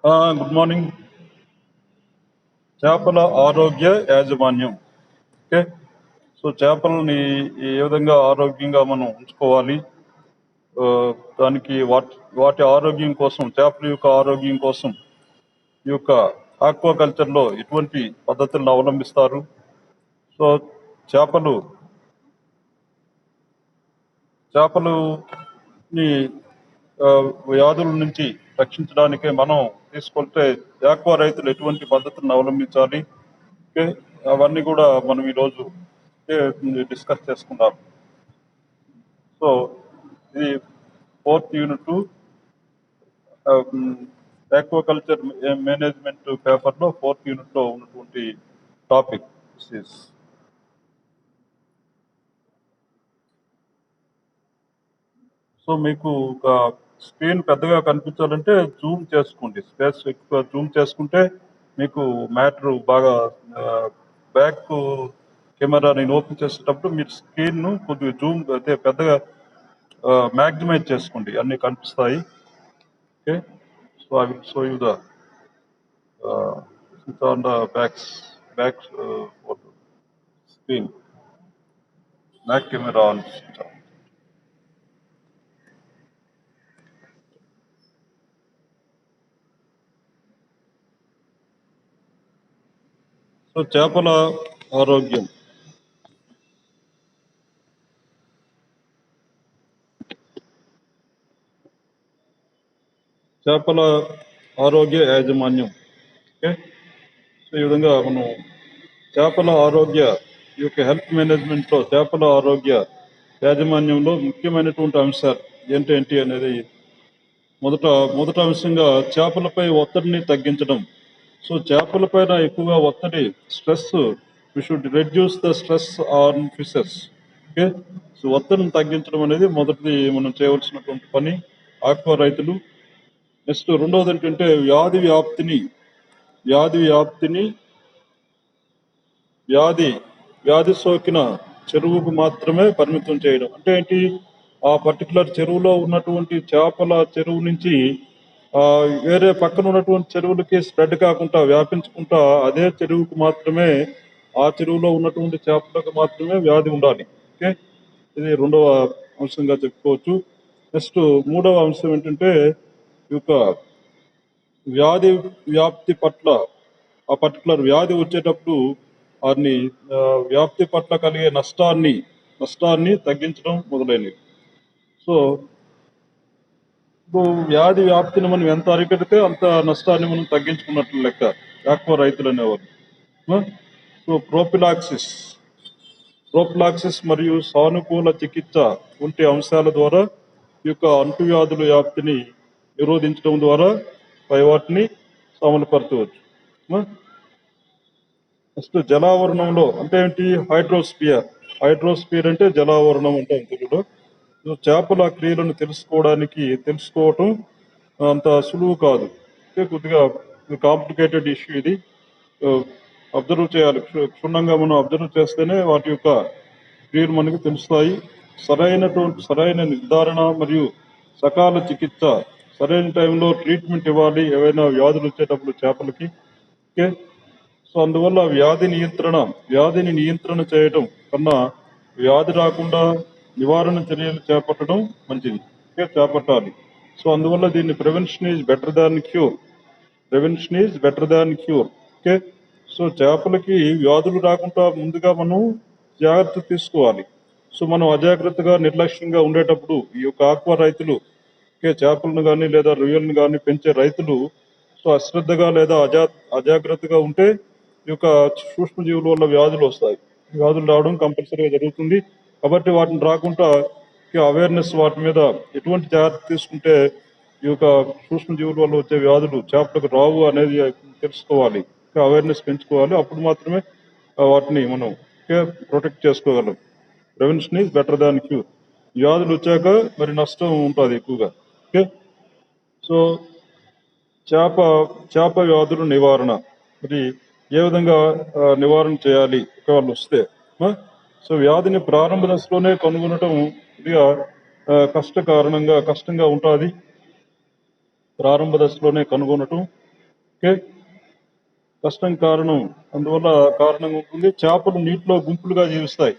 Good morning. చేపల ఆరోగ్య యాజమాన్యం. ఓకే, సో చేపలని ఏ విధంగా ఆరోగ్యంగా మనం ఉంచుకోవాలి, ఆ, దానికి వాటి ఆరోగ్యం కోసం, చేపల యొక్క ఆరోగ్యం కోసం ఈ యొక్క ఆక్వాకల్చర్లో ఎటువంటి పద్ధతులను అవలంబిస్తారు. సో చేపలు చేపలని ఆ, వ్యాధుల నుంచి రక్షించడానికే మనం తీసుకుంటే ఆక్వా రైతులు ఎటువంటి పద్ధతులను అవలంబించాలి, ఓకే, అవన్నీ కూడా మనం ఈరోజు డిస్కస్ చేసుకుందాం. సో ఇది 4th యూనిట్ ఆక్వాకల్చర్ మేనేజ్మెంట్ పేపర్లో 4th యూనిట్లో ఉన్నటువంటి టాపిక్. సో మీకు ఒక స్క్రీన్ పెద్దగా కనిపించాలంటే జూమ్ చేసుకోండి, స్పేస్ ఎక్కువ జూమ్ చేసుకుంటే మీకు మ్యాటర్ బాగా బ్యాక్ కెమెరా నేను ఓపెన్ చేసేటప్పుడు మీరు స్క్రీన్ను కొద్దిగా జూమ్ అయితే పెద్దగా మ్యాక్సిమైజ్ చేసుకోండి, అన్నీ కనిపిస్తాయి. Okay, so I will show you the on the back screen, back camera on. So చేపల ఆరోగ్యం. చేపల ఆరోగ్య యాజమాన్యం. ఓకే, సో ఈ విధంగా మనం చేపల ఆరోగ్య ఈ యొక్క హెల్త్ మేనేజ్మెంట్లో చేపల ఆరోగ్య యాజమాన్యంలో ముఖ్యమైనటువంటి అంశాలు ఏంటేంటి అనేది మొదట అంశంగా చేపలపై ఒత్తిడిని తగ్గించడం. సో చేపలపైన ఎక్కువగా ఒత్తిడి, stress, we should reduce the stress on fishes. Okay, so ఒత్తిడిని తగ్గించడం అనేది మొదటిది మనం చేయవలసినటువంటి పని ఆక్వా రైతులు. నెక్స్ట్ రెండవది ఏంటంటే వ్యాధి సోకిన చెరువుకు మాత్రమే పరిమితం చేయడం. అంటే ఏంటి, ఆ పర్టికులర్ చెరువులో ఉన్నటువంటి చేపల చెరువు నుంచి వేరే పక్కన ఉన్నటువంటి చెరువులకి స్ప్రెడ్ కాకుండా, వ్యాపించకుండా అదే చెరువుకు మాత్రమే, ఆ చెరువులో ఉన్నటువంటి చేపలకు మాత్రమే వ్యాధి ఉండాలి. ఓకే, ఇది రెండవ అంశంగా చెప్పుకోవచ్చు. నెక్స్ట్ మూడవ అంశం ఏంటంటే ఈ యొక్క వ్యాధి వ్యాప్తి పట్ల, ఆ పర్టికులర్ వ్యాధి వచ్చేటప్పుడు వారిని వ్యాప్తి పట్ల కలిగే నష్టాన్ని తగ్గించడం మొదలైనవి. సో వ్యాధి వ్యాప్తిని మనం ఎంత అరికడితే అంత నష్టాన్ని మనం తగ్గించుకున్నట్లు లెక్క ఆక్వా రైతులు అనేవారు. సో ప్రోఫిలాక్సిస్ మరియు సానుకూల చికిత్స వంటి అంశాల ద్వారా ఈ యొక్క అంటువ్యాధుల వ్యాప్తిని నిరోధించడం ద్వారా పై వాటిని అమలుపరచవచ్చు. నెక్స్ట్ జలావరణంలో అంటే ఏంటి, హైడ్రోస్పియర్ అంటే జలావరణం అంటే తెలుగులో. చేపల క్రియలను తెలుసుకోవటం అంత సులువు కాదు, కొద్దిగా కాంప్లికేటెడ్ ఇష్యూ ఇది. అబ్జర్వ్ చేయాలి, క్షుణ్ణంగా మనం అబ్జర్వ్ చేస్తేనే వాటి యొక్క క్రియలు మనకు తెలుస్తాయి. సరైన నిర్ధారణ మరియు సకాల చికిత్స, సరైన టైంలో ట్రీట్మెంట్ ఇవ్వాలి ఏవైనా వ్యాధులు వచ్చేటప్పుడు చేపలకి. ఓకే, సో అందువల్ల వ్యాధిని నియంత్రణ చేయడం కన్నా వ్యాధి రాకుండా నివారణ చర్యలు చేపట్టడం మంచిది, చేపట్టాలి. సో అందువల్ల దీన్ని prevention is better than cure. Okay, so చేపలకి వ్యాధులు రాకుండా ముందుగా మనం జాగ్రత్త తీసుకోవాలి. సో మనం అజాగ్రత్తగా నిర్లక్ష్యంగా ఉండేటప్పుడు ఈ యొక్క ఆక్వా రైతులు, చేపలను కానీ లేదా రొయ్యలను కానీ పెంచే రైతులు సో అశ్రద్ధగా లేదా అజాగ్రత్తగా ఉంటే ఈ యొక్క సూక్ష్మజీవుల వల్ల వ్యాధులు రావడం కంపల్సరీగా జరుగుతుంది. కాబట్టి వాటిని రాకుండా అవేర్నెస్, వాటి మీద ఎటువంటి జాగ్రత్త తీసుకుంటే ఈ యొక్క సూక్ష్మజీవుల వల్ల వచ్చే వ్యాధులు చేపలకు రావు అనేది తెలుసుకోవాలి, అవేర్నెస్ పెంచుకోవాలి. అప్పుడు మాత్రమే వాటిని మనం ప్రొటెక్ట్ చేసుకోగలం. Prevention is better than cure. వ్యాధులు వచ్చాక మరి నష్టం ఉంటుంది ఎక్కువగా. ఓకే, సో చేప వ్యాధుల నివారణ మరి ఏ విధంగా నివారణ చేయాలి ఒకవేళ వస్తే. సో వ్యాధిని ప్రారంభ దశలోనే కనుగొనటం కొద్దిగా కష్టంగా ఉంటుంది. ప్రారంభ దశలోనే కనుగొనటం ఓకే, కష్టం కారణం అందువల్ల కారణం ఉంటుంది. చేపలు నీటిలో గుంపులుగా జీవిస్తాయి.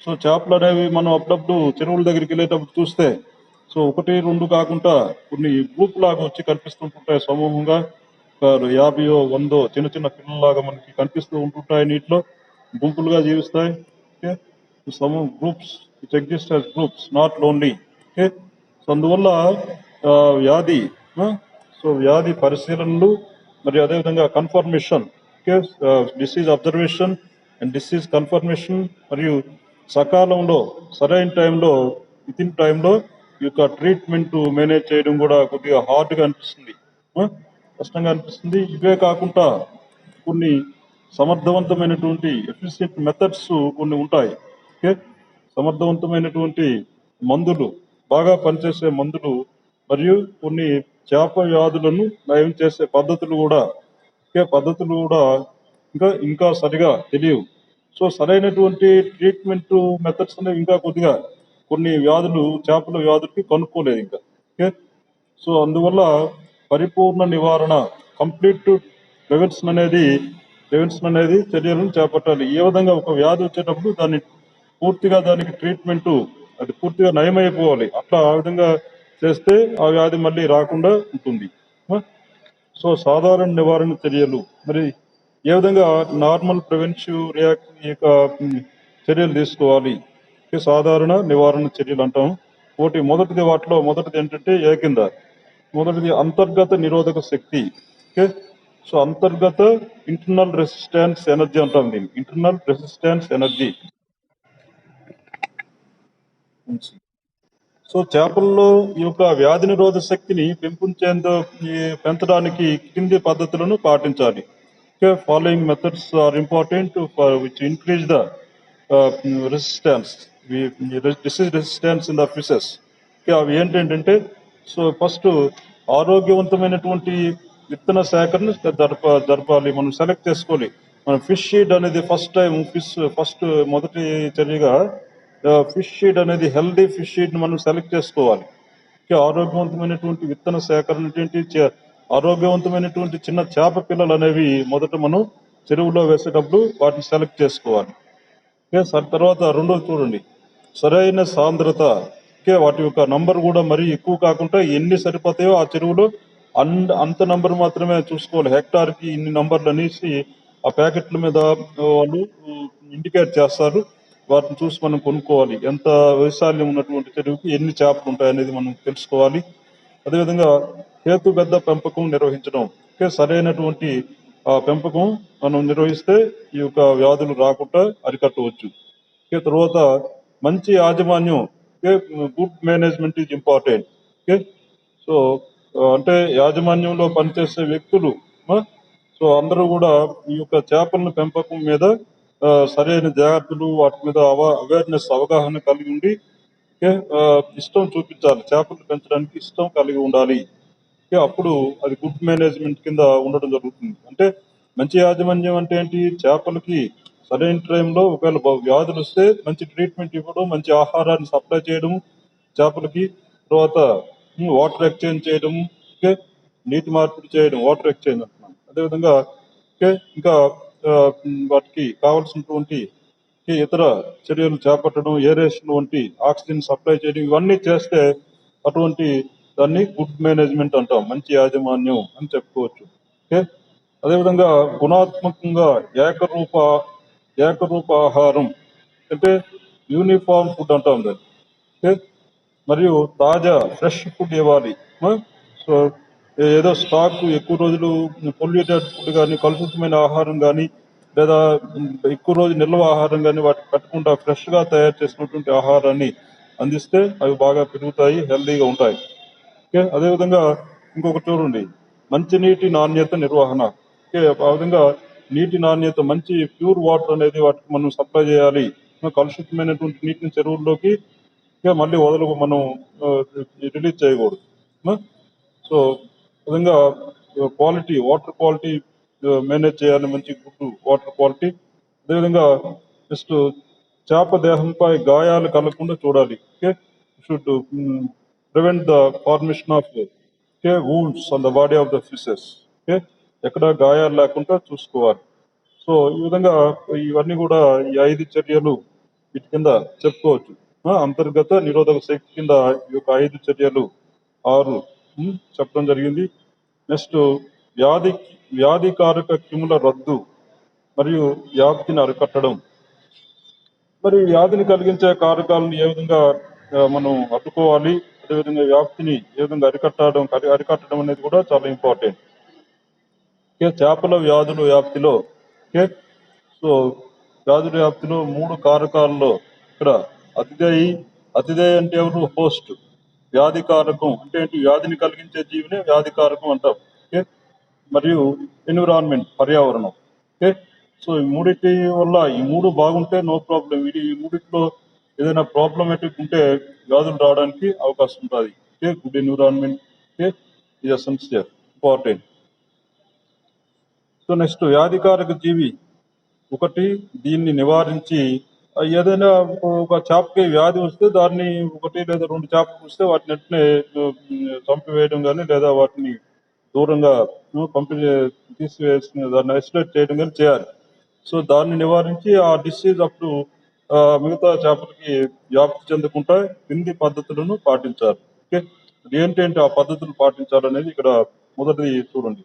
సో చేపలు అనేవి మనం అప్పుడప్పుడు చెరువుల దగ్గరికి వెళ్ళేటప్పుడు చూస్తే సో ఒకటి రెండు కాకుండా కొన్ని గ్రూప్ లాగా వచ్చి కనిపిస్తుంటుంటాయి సమూహంగా. ఒక 50 100 చిన్న చిన్న పిల్లల్లాగా మనకి కనిపిస్తూ ఉంటుంటాయి నీటిలో, గుంపులుగా జీవిస్తాయి. ఓకే, సమూహ groups it exist as groups not lonely. Okay, so అందువల్ల వ్యాధి సో వ్యాధి పరిశీలనలు మరియు అదేవిధంగా confirmation, okay, disease observation and disease confirmation మరియు సకాలంలో సరైన టైంలో విత్ ఇన్ టైంలో ఈ యొక్క ట్రీట్మెంట్ మేనేజ్ చేయడం కూడా కొద్దిగా హార్డ్గా అనిపిస్తుంది, కష్టంగా అనిపిస్తుంది. ఇవే కాకుండా కొన్ని సమర్థవంతమైనటువంటి ఎఫిషియెంట్ మెథడ్స్ కొన్ని ఉంటాయి. ఓకే, సమర్థవంతమైనటువంటి మందులు, బాగా పనిచేసే మందులు మరియు కొన్ని చేప వ్యాధులను నయం చేసే పద్ధతులు కూడా పద్ధతులు కూడా ఇంకా సరిగా తెలియవు. సో సరైనటువంటి ట్రీట్మెంట్ మెథడ్స్ అనేవి ఇంకా కొద్దిగా కొన్ని వ్యాధులు చేపల వ్యాధులకి కనుక్కోలేదు ఇంకా. ఓకే, సో అందువల్ల పరిపూర్ణ నివారణ, కంప్లీట్ ప్రివెన్షన్ అనేది చర్యలను చేపట్టాలి. ఏ విధంగా ఒక వ్యాధి వచ్చేటప్పుడు దానికి ట్రీట్మెంట్ అది పూర్తిగా నయమైపోవాలి. అట్లా ఆ విధంగా చేస్తే ఆ వ్యాధి మళ్ళీ రాకుండా ఉంటుంది. సో సాధారణ నివారణ చర్యలు మరి ఏ విధంగా నార్మల్ ప్రివెన్టివ్ చర్యలు తీసుకోవాలి, సాధారణ నివారణ చర్యలు అంటాం. మొదటిది ఏంటంటే కింద మొదటిది అంతర్గత నిరోధక శక్తి. ఓకే, సో అంతర్గత ఇంటర్నల్ రెసిస్టెన్స్ ఎనర్జీ అంటాం దీన్ని, ఇంటర్నల్ రెసిస్టెన్స్ ఎనర్జీ. సో చేపల్లో ఈ యొక్క వ్యాధి నిరోధక శక్తిని పెంచడానికి కింది పద్ధతులను పాటించాలి. Okay, following methods are important for which increase the resistance disease resistance in the fishes. Okay, అవి ఏంటంటే సో ఫస్ట్ ఆరోగ్యవంతమైనటువంటి విత్తన సేకరణ జరపాలి. మనం సెలెక్ట్ చేసుకోవాలి. మనం ఫిష్ షీడ్ అనేది ఫస్ట్ మొదటి చర్యగా ఫిష్ షీడ్ అనేది హెల్దీ ఫిష్ షీడ్ మనం సెలెక్ట్ చేసుకోవాలి. ఆరోగ్యవంతమైనటువంటి విత్తన సేకరణ ఆరోగ్యవంతమైనటువంటి చిన్న చేప పిల్లలు అనేవి మొదట మనం చెరువులో వేసేటప్పుడు వాటిని సెలెక్ట్ చేసుకోవాలి. తర్వాత రెండోది చూడండి, సరైన సాంద్రత. వాటి యొక్క నంబర్ కూడా మరీ ఎక్కువ కాకుండా ఎన్ని సరిపోతాయో ఆ చెరువులో అంత నంబర్ మాత్రమే చూసుకోవాలి. హెక్టార్కి ఇన్ని నంబర్లు అనేసి ఆ ప్యాకెట్ల మీద వాళ్ళు ఇండికేట్ చేస్తారు. వాటిని చూసి మనం కొనుక్కోవాలి. ఎంత వైశాల్యం ఉన్నటువంటి చెరువుకి ఎన్ని చేపలు ఉంటాయనేది మనం తెలుసుకోవాలి. అదేవిధంగా హేతుబద్ధ పెంపకం నిర్వహించడం. సరైనటువంటి పెంపకం మనం నిర్వహిస్తే ఈ యొక్క వ్యాధులు రాకుండా అరికట్టవచ్చు. తర్వాత మంచి యాజమాన్యం, good management is important. So అంటే యాజమాన్యంలో పనిచేసే వ్యక్తులు సో అందరూ కూడా ఈ యొక్క చేపలను పెంపకం మీద సరైన జాగ్రత్తలు, వాటి మీద అవగాహన కలిగి ఉండి ఇష్టం చూపించాలి. చేపలు పెంచడానికి ఇష్టం కలిగి ఉండాలి. అప్పుడు అది గుడ్ మేనేజ్మెంట్ కింద ఉండడం జరుగుతుంది. అంటే మంచి యాజమాన్యం అంటే ఏంటి, చేపలకి సరైన టైంలో ఒకవేళ వ్యాధులు వస్తే మంచి ట్రీట్మెంట్ ఇవ్వడం, మంచి ఆహారాన్ని సప్లై చేయడం చేపలకి, తర్వాత వాటర్ ఎక్స్చేంజ్ చేయడం, నీటి మార్పిడి చేయడం, వాటర్ ఎక్స్చేంజ్ అంటున్నాం. అదేవిధంగా ఇంకా వాటికి కావాల్సినటువంటి ఇతర చర్యలు చేపట్టడం, ఏరేషన్ వంటి ఆక్సిజన్ సప్లై చేయడం, ఇవన్నీ చేస్తే అటువంటి దాన్ని గుడ్ మేనేజ్మెంట్ అంటాం, మంచి యాజమాన్యం అని చెప్పుకోవచ్చు. ఓకే, అదేవిధంగా గుణాత్మకంగా ఏకరూప ఆహారం అంటే యూనిఫామ్ ఫుడ్ అంటాం దాన్ని. ఓకే, మరియు తాజా ఫ్రెష్ ఫుడ్ ఇవ్వాలి. సో ఏదో స్టాక్ ఎక్కువ రోజులు పొల్యూటెడ్ ఫుడ్ కానీ, కలుషితమైన ఆహారం కానీ, లేదా ఎక్కువ రోజు నిల్వ ఆహారం కానీ వాటికి పెట్టకుండా ఫ్రెష్గా తయారు చేసినటువంటి ఆహారాన్ని అందిస్తే అవి బాగా పెరుగుతాయి, హెల్దీగా ఉంటాయి. ఓకే, అదేవిధంగా ఇంకొకటి చూడండి, మంచినీటి నాణ్యత నిర్వహణ. ఓకే, ఆ విధంగా నీటి నాణ్యత, మంచి ప్యూర్ వాటర్ అనేది వాటికి మనం సప్లై చేయాలి. కలుషితమైనటువంటి నీటిని చెరువుల్లోకి మళ్ళీ మనం రిలీజ్ చేయకూడదు. సో విధంగా వాటర్ క్వాలిటీ మేనేజ్ చేయాలి, మంచి గుడ్ వాటర్ క్వాలిటీ. అదేవిధంగా నెక్స్ట్ చేప దేహంపై గాయాలు కలగకుండా చూడాలి. Okay, should prevent the formation of wounds on the body of the fishes. Okay, ఎక్కడ గాయాలు లేకుండా చూసుకోవాలి. సో ఈ విధంగా ఇవన్నీ కూడా ఈ 5 చర్యలు వీటి కింద చెప్పుకోవచ్చు. అంతర్గత నిరోధక శక్తి కింద ఈ యొక్క 5 చర్యలు 6 చెప్పడం జరిగింది. నెక్స్ట్ వ్యాధి వ్యాధికారక క్రిముల రద్దు మరియు వ్యాప్తిని అరికట్టడం. మరి వ్యాధిని కలిగించే కారకాలను ఏ విధంగా మనం అడ్డుకోవాలి, అదేవిధంగా వ్యాప్తిని ఏ విధంగా అరికట్టడం అనేది కూడా చాలా ఇంపార్టెంట్. చేపల వ్యాధుల వ్యాప్తిలో సో వ్యాధుల వ్యాప్తిలో 3 కారకాల్లో ఇక్కడ అతిథేయ అంటే ఎవరు? హోస్ట్. వ్యాధికారకం అంటే ఏంటి? వ్యాధిని కలిగించే జీవినే వ్యాధికారకం అంటాం. మరియు ఎన్విరాన్మెంట్, పర్యావరణం. సో ఈ మూడింటి వల్ల ఈ 3 బాగుంటే నో ప్రాబ్లం. ఈ మూడిట్లో ఏదైనా ప్రాబ్లమేటిక్ ఉంటే వ్యాధులు రావడానికి అవకాశం ఉంటుంది. Good environment is essential, important. So next వ్యాధికారక జీవి ఒకటి, దీన్ని నివారించి ఏదైనా ఒక చేపకి వ్యాధి వస్తే దాన్ని 1 లేదా 2 చేపలు వస్తే వాటిని వెంటనే చంపివేయడం కానీ లేదా వాటిని దూరంగా తీసివేసిన దాన్ని ఐసోలేట్ చేయడం కానీ చేయాలి. సో దాన్ని నివారించి ఆ డిసీజ్ అప్పుడు మిగతా చేపలకి వ్యాప్తి చెందకుండా కింది పద్ధతులను పాటించాలి. ఏంటంటే ఆ పద్ధతులు పాటించాలనేది ఇక్కడ మొదటిది చూడండి.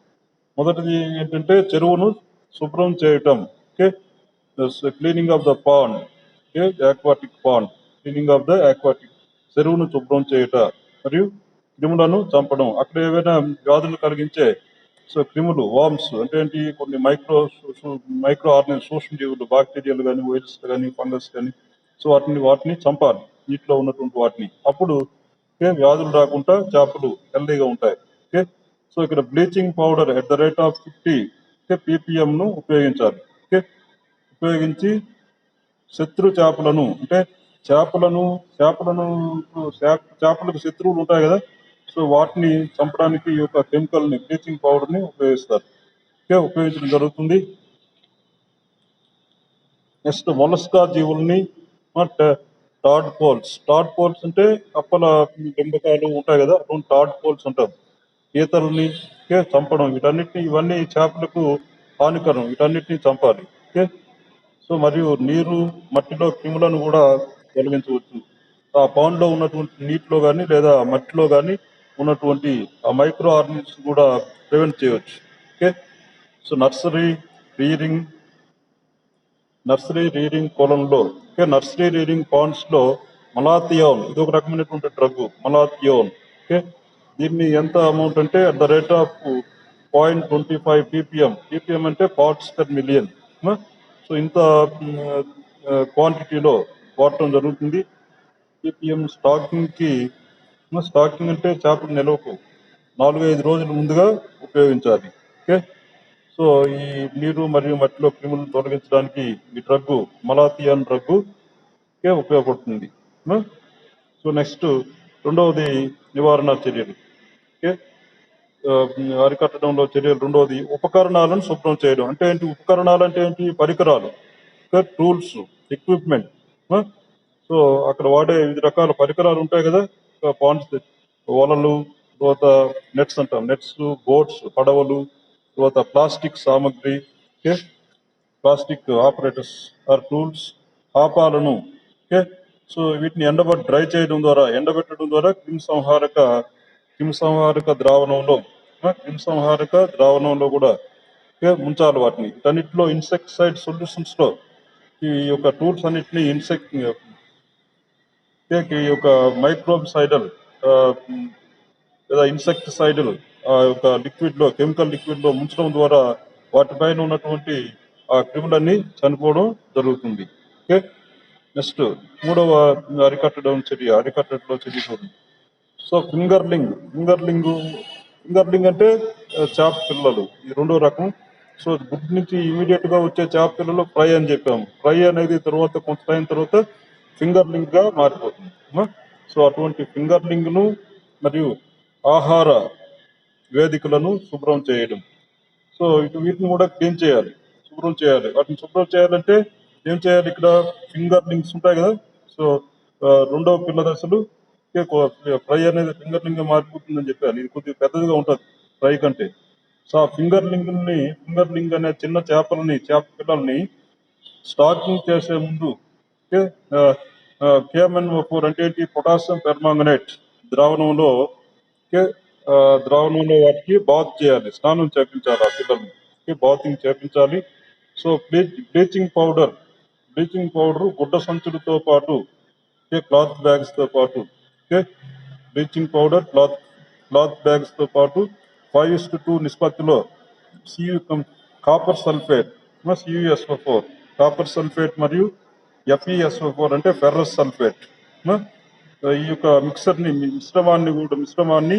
మొదటిది ఏంటంటే చెరువును శుభ్రం చేయటం. Cleaning of the pond, aquatic pond, cleaning of the aquatic, చెరువును శుభ్రం చేయట మరియు క్రిములను చంపడం. అక్కడ ఏవైనా వ్యాధులు కలిగించే క్రిములు, వార్మ్స్ అంటే ఏంటి, కొన్ని మైక్రో ఆర్గనిజం, సూక్ష్మజీవులు, బ్యాక్టీరియాలు కానీ, వైరస్ కానీ, ఫంగస్ కానీ, సో వాటిని చంపాలి, నీటిలో ఉన్నటువంటి వాటిని. అప్పుడు వ్యాధులు రాకుండా చేపలు హెల్దీగా ఉంటాయి. సో ఇక్కడ bleaching powder at the rate of 50 ppm ను ఉపయోగించాలి. ఉపయోగించి శత్రు చేపలను అంటే చేపలకు శత్రువులు ఉంటాయి కదా, సో వాటిని చంపడానికి ఈ యొక్క కెమికల్ని, బ్లీచింగ్ పౌడర్ని ఉపయోగిస్తారు. ఉపయోగించడం జరుగుతుంది. నెక్స్ట్ మొలస్కా జీవుల్ని, టాడ్ పోల్స్ అంటే కప్పల పెంపకాలు ఉంటాయి కదా, టాడ్ పోల్స్ అంటాం. పీతల్ని చంపడం, ఇవన్నీ చేపలకు హానికరం, వీటన్నిటిని చంపాలి. సో మరియు నీరు, మట్టిలో క్రిములను కూడా తొలగించవచ్చు. ఆ పాండ్లో ఉన్నటువంటి నీటిలో కానీ లేదా మట్టిలో కానీ ఉన్నటువంటి ఆ మైక్రో ఆర్గనిజమ్స్ కూడా ప్రివెంట్ చేయవచ్చు. సో నర్సరీ రీడింగ్ పొలంలో, నర్సరీ రీడింగ్ పాండ్స్ లో మలాథియోన్, ఇది ఒక రకమైనటువంటి డ్రగ్, మలాథియోన్. దీన్ని ఎంత అమౌంట్ అంటే at the rate of 0.25 ppm అంటే పార్ట్స్ పర్ మిలియన్. సో ఇంత క్వాంటిటీలో వాడటం జరుగుతుంది. ppm స్టాకింగ్ అంటే చేపల నిల్వకు 4-5 రోజుల ముందుగా ఉపయోగించాలి. సో ఈ నీరు మరియు మట్టిలో క్రిములను తొలగించడానికి ఈ డ్రగ్గు, మలాథియాన్ డ్రగ్గు ఉపయోగపడుతుంది. సో నెక్స్ట్ రెండవది నివారణ చర్యలు. అరికట్టడంలో చర్యలు రెండవది ఉపకరణాలను శుభ్రం చేయడం. అంటే ఏంటి ఉపకరణాలు? అంటే ఏంటి? పరికరాలు, టూల్స్, ఎక్విప్మెంట్. సో అక్కడ వాడే వివిధ రకాల పరికరాలు ఉంటాయి కదా, పాండ్స్, వలలు, తర్వాత నెట్స్ అంటాం, నెట్స్, బోట్స్, పడవలు, తర్వాత ప్లాస్టిక్ సామాగ్రి, ప్లాస్టిక్ ఆపరేటర్స్ ఆర్ టూల్స్, ఆపాలను. సో వీటిని ఎండబెట్టడం ద్వారా క్రిమిసంహారక ద్రావణంలో కూడా ముంచాలి వాటిని. వీటన్నిటిలో ఇన్సెక్టిసైడ్ సొల్యూషన్స్ లో ఈ యొక్క టూల్స్ అన్నిటిని ఈ యొక్క మైక్రోబిసైడల్ లేదా ఇన్సెక్టిసైడల్ యొక్క కెమికల్ లిక్విడ్ లో ముంచడం ద్వారా వాటిపైన ఉన్నటువంటి ఆ క్రిములన్నీ చనిపోవడం జరుగుతుంది. నెక్స్ట్ మూడవ అరికట్టడంలో చర్య చూడండి. సో ఫింగర్లింగ్ అంటే చేప పిల్లలు, ఈ రెండో రకం. సో గుడ్ నుంచి ఇమీడియట్ గా వచ్చే చేప పిల్లలు ఫ్రై అని చెప్పాము. ఫ్రై అనేది తర్వాత కొంత టైం తర్వాత ఫింగర్లింగ్ గా మారిపోతుంది. సో అటువంటి ఫింగర్లింగ్ ను మరియు ఆహార వేదికలను శుభ్రం చేయడం. సో వీటిని కూడా క్లీన్ చేయాలి, శుభ్రం చేయాలి. వాటిని శుభ్రం చేయాలంటే ఏం చేయాలి? ఇక్కడ ఫింగర్లింగ్స్ ఉంటాయి కదా, సో రెండవ పిల్ల దశలు ఫ్రై అనేది ఫింగర్లింగ్ గా మారిపోతుందని చెప్పాను. ఇది కొద్దిగా పెద్దదిగా ఉంటుంది ఫ్రై కంటే. సో ఆ ఫింగర్లింగ్ అనే చిన్న చేప పిల్లల్ని స్టాకింగ్ చేసే ముందు KMNO4 అంటే ఏంటి, పొటాషియం పెర్మాంగనేట్ ద్రావణంలో ద్రావణంలో వాటికి బాత్ చేయాలి, స్నానం చేపించాలి ఆ పిల్లల్ని, బాతింగ్ చేపించాలి. సో బ్లీచింగ్ పౌడర్ గుడ్డ సంచులతో పాటు క్లాత్ బ్యాగ్స్ తో పాటు బ్లీచింగ్ పౌడర్ క్లాత్ బ్యాగ్స్ తో పాటు 5:2 నిష్పత్తిలో copper sulphate CuSO4 copper sulphate మరియు FeSO4 అంటే ఫెర్రస్ సల్ఫేట్ ఈ యొక్క మిశ్రమాన్ని